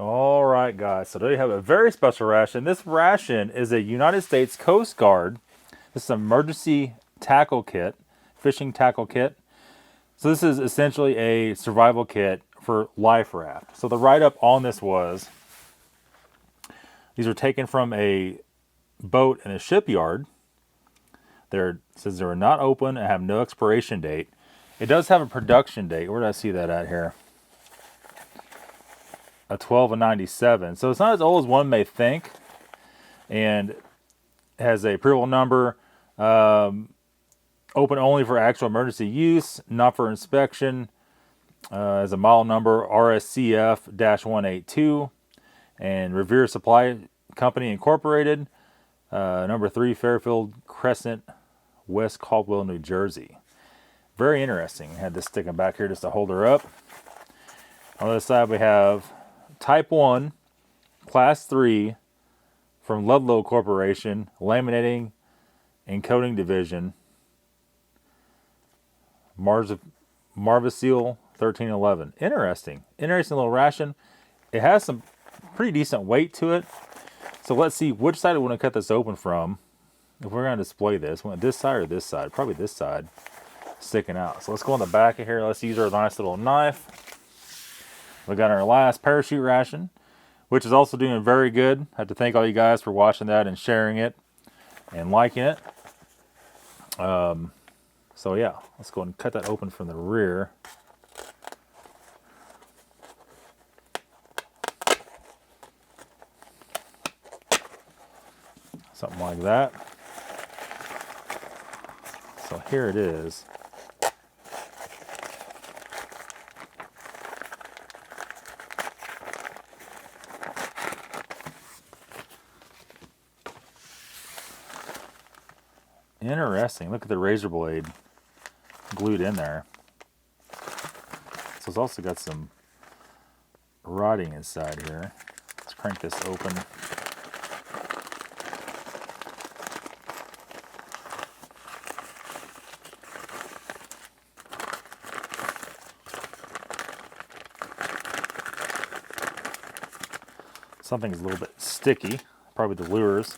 All right, guys. So today we have a very special ration. This ration is a United States Coast Guard. This is an emergency tackle kit, fishing tackle kit. So this is essentially a survival kit for life raft. So the write-up on this was, these are taken from a boat in a shipyard. It says they are not open and have no expiration date. It does have a production date. Where did I see that at here? A 12 of 97. So it's not as old as one may think. And it has a approval number. Open only for actual emergency use, not for inspection. As a model number RSCF-182. And Revere Supply Company Incorporated. Number 3 Fairfield Crescent, West Caldwell, New Jersey. Very interesting. I had this sticking back here just to hold her up. On the other side we have Type 1, Class 3 from Ludlow Corporation, Laminating and Coating Division, Marvasil 1311. Interesting little ration. It has some pretty decent weight to it. So let's see which side we want to cut this open from. If we're going to display this, we want this side or this side? Probably this side sticking out. So let's go on the back of here. Let's use our nice little knife. We got our last parachute ration, which is also doing very good. I have to thank all you guys for watching that and sharing it and liking it. So yeah, let's go ahead and cut that open from the rear. Something like that. So here it is. Interesting. Look at the razor blade glued in there. So it's also got some writing inside here. Let's crank this open. Something's a little bit sticky, probably the lures.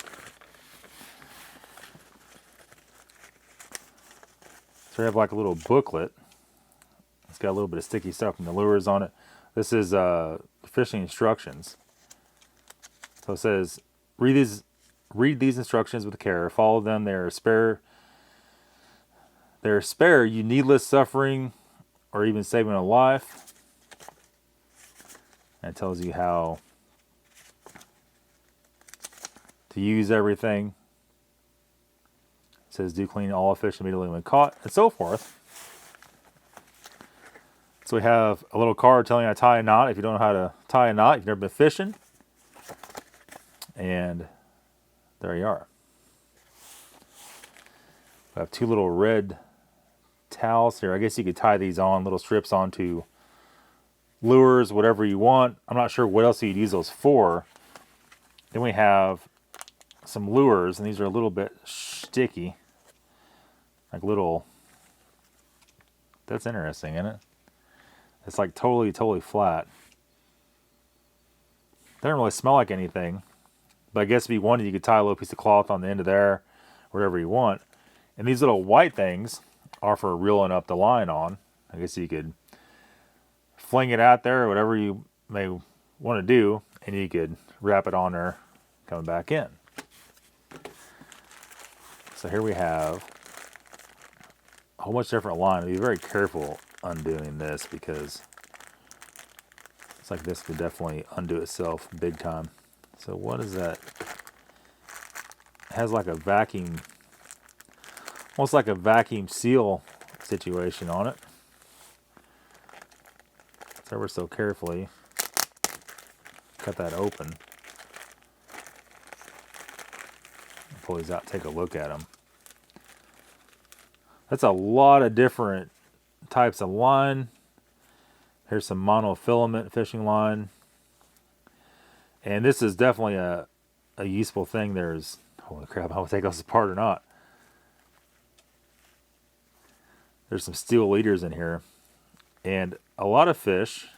So we have like a little booklet. It's got a little bit of sticky stuff from the lures on it. This is fishing instructions. So it says, read these instructions with care. Follow them. They're spare you needless suffering or even saving a life. And it tells you how to use everything. It says do clean all fish immediately when caught, and so forth. So we have a little card telling you how to tie a knot if you don't know how to tie a knot, if you've never been fishing. And there you are. We have 2 little red towels here. I guess you could tie these on, little strips onto lures, whatever you want. I'm not sure what else you'd use those for. Then we have some lures, and these are a little bit sticky. Like little... That's interesting, isn't it? It's like totally flat. Doesn't really smell like anything. But I guess if you wanted, you could tie a little piece of cloth on the end of there, whatever you want. And these little white things are for reeling up the line on. I guess you could fling it out there, or whatever you may want to do, and you could wrap it on there, coming back in. So here we have a whole bunch of different line. Be very careful undoing this, because it's like this could definitely undo itself big time. So what is that? It has like a vacuum, almost like a vacuum seal situation on it. So ever so carefully cut that open. Pull these out, take a look at them. That's a lot of different types of line. Here's some monofilament fishing line. And this is definitely a useful thing. There's, holy crap, I'll take this apart or not. There's some steel leaders in here. And a lot of fish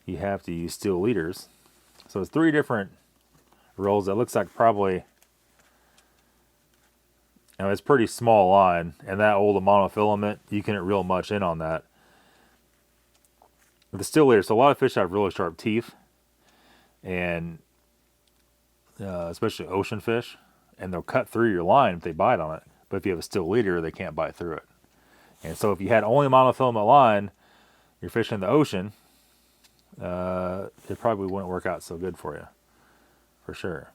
you have to use steel leaders. So it's 3 different rolls. That looks like probably, it's pretty small line, and that old monofilament, you can't reel much in on that. With the steel leader, so a lot of fish have really sharp teeth, and especially ocean fish, and they'll cut through your line if they bite on it. But if you have a steel leader, they can't bite through it. And so if you had only a monofilament line, you're fishing in the ocean, it probably wouldn't work out so good for you, for sure.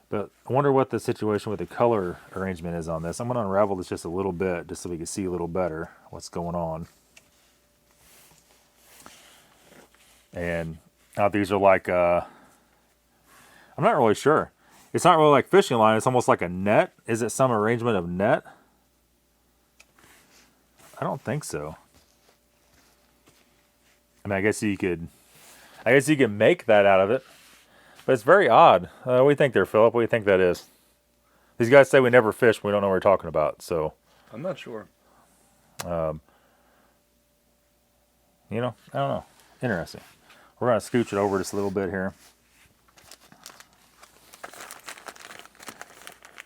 But I wonder what the situation with the color arrangement is on this. I'm going to unravel this just a little bit, just so we can see a little better what's going on. And now these are like, I'm not really sure. It's not really like fishing line. It's almost like a net. Is it some arrangement of net? I don't think so. I mean, I guess you could make that out of it, but it's very odd. What do you think there, Philip? What do you think that is? These guys say we never fish. We don't know what we're talking about. So I'm not sure. I don't know. Interesting. We're going to scooch it over just a little bit here.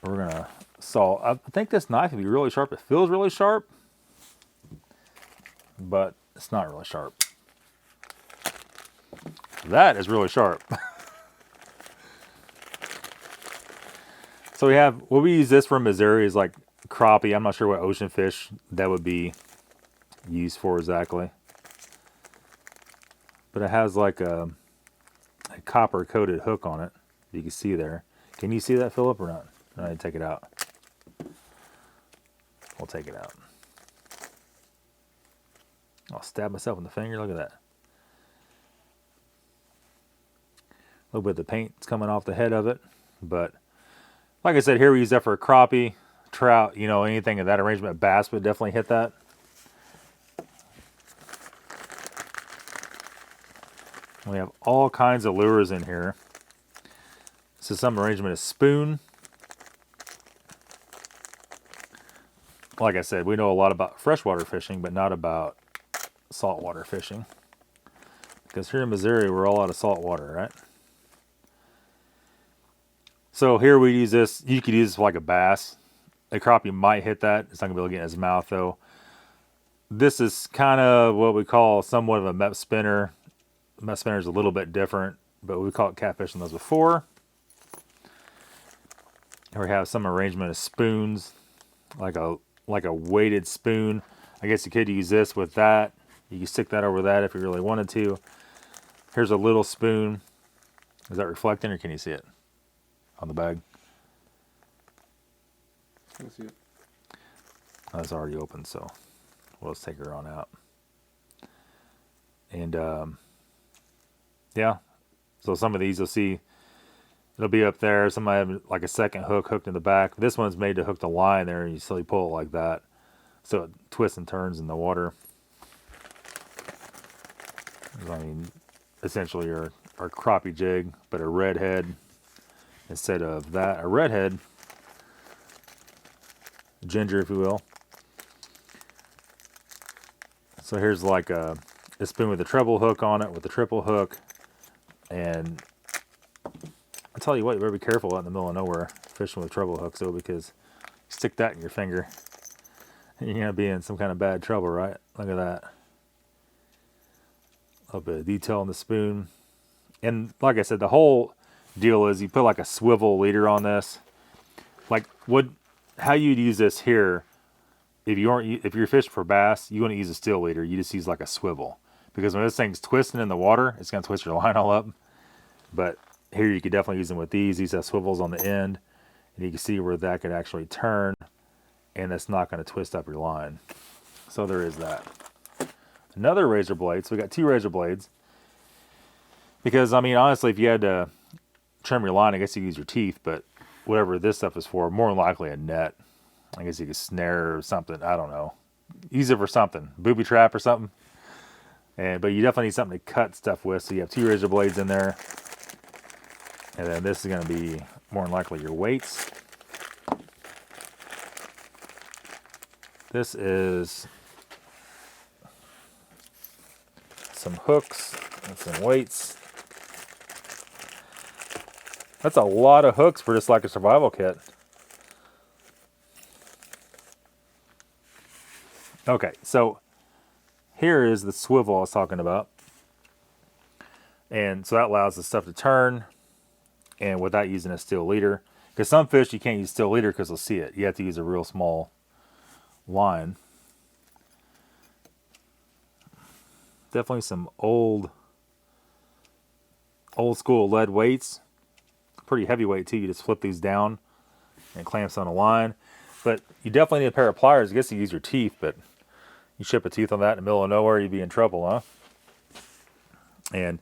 We're going to saw. I think this knife would be really sharp. It feels really sharp, but it's not really sharp. That is really sharp. So what we use this for Missouri is like crappie. I'm not sure what ocean fish that would be used for exactly. But it has like a copper coated hook on it. You can see there. Can you see that, Philip, or not? I need to take it out. We'll take it out. I'll stab myself in the finger. Look at that. A little bit of the paint's coming off the head of it. But like I said, here we use that for a crappie, trout, anything of that arrangement. Bass would definitely hit that. We have all kinds of lures in here. This is some arrangement of spoon. Like I said, we know a lot about freshwater fishing, but not about saltwater fishing. Because here in Missouri, we're all out of salt water, right? So here we use this. You could use this for like a bass. A crappie might hit that. It's not going to be able to get in his mouth, though. This is kind of what we call somewhat of a mep spinner. Mep spinner is a little bit different, but we call it catfishing those before. Here we have some arrangement of spoons, like a weighted spoon. I guess you could use this with that. You can stick that over that if you really wanted to. Here's a little spoon. Is that reflecting, or can you see it on the bag? I can see it. Oh, it's already open, so we'll just take her on out. And yeah, so some of these you'll see it'll be up there. Some have like a second hook hooked in the back. This one's made to hook the line there, and you slowly pull it like that, so it twists and turns in the water. I mean, essentially our crappie jig, but a red head instead of that. A red head, ginger, if you will. So here's like a spoon with a treble hook on it, with a triple hook. And I tell you what, you better be careful out in the middle of nowhere fishing with treble hooks, though, because you stick that in your finger, you're going to be in some kind of bad trouble, right? Look at that. A little bit of detail on the spoon. And like I said, the whole deal is you put like a swivel leader on this. Like how you'd use this here, if you're fishing for bass, you wouldn't use a steel leader. You just use like a swivel, because when this thing's twisting in the water, it's going to twist your line all up. But here you could definitely use them with these. These have swivels on the end, and you can see where that could actually turn, and it's not going to twist up your line. So there is that. Another razor blade. So we got 2 razor blades. Because, I mean, honestly, if you had to trim your line, I guess you could use your teeth, but whatever this stuff is for, more than likely a net. I guess you could snare or something. I don't know. Use it for something. Booby trap or something. But you definitely need something to cut stuff with. So you have 2 razor blades in there. And then this is going to be more than likely your weights. This is some hooks and some weights. That's a lot of hooks for just like a survival kit. Okay, so here is the swivel I was talking about. And so that allows the stuff to turn and without using a steel leader. Because some fish you can't use steel leader because they'll see it. You have to use a real small line. Definitely some old school lead weights. Pretty heavyweight too. You just flip these down and it clamps on a line. But you definitely need a pair of pliers. I guess you use your teeth, but you chip a tooth on that in the middle of nowhere, you'd be in trouble, huh? And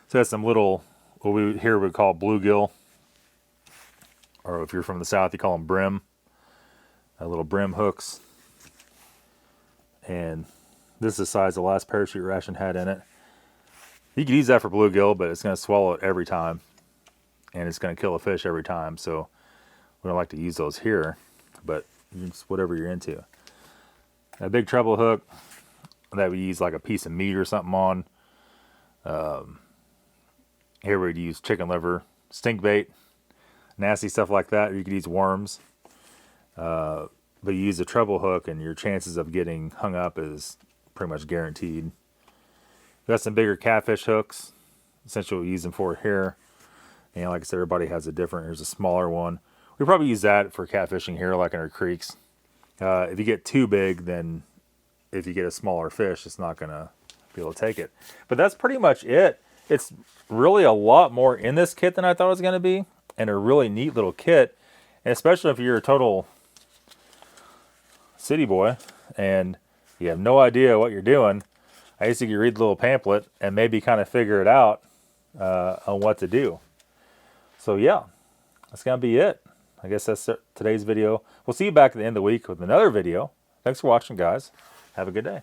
so that's some little, what we here would call bluegill, or if you're from the south, you call them brim. Little brim hooks. And this is the size the last parachute ration had in it. You could use that for bluegill, but it's going to swallow it every time. And it's going to kill a fish every time. So we don't like to use those here, but it's whatever you're into. A big treble hook that we use like a piece of meat or something on. Here we'd use chicken liver, stink bait, nasty stuff like that. Or you could use worms. But you use a treble hook and your chances of getting hung up is pretty much guaranteed. We got some bigger catfish hooks. Essentially we use them for here. And like I said, everybody has a different. Here's a smaller one. We probably use that for catfishing here, like in our creeks. If you get too big, then if you get a smaller fish, it's not going to be able to take it. But that's pretty much it. It's really a lot more in this kit than I thought it was going to be. And a really neat little kit. And especially if you're a total city boy and you have no idea what you're doing. I used to read the little pamphlet and maybe kind of figure it out on what to do. So yeah, that's going to be it. I guess that's today's video. We'll see you back at the end of the week with another video. Thanks for watching, guys. Have a good day.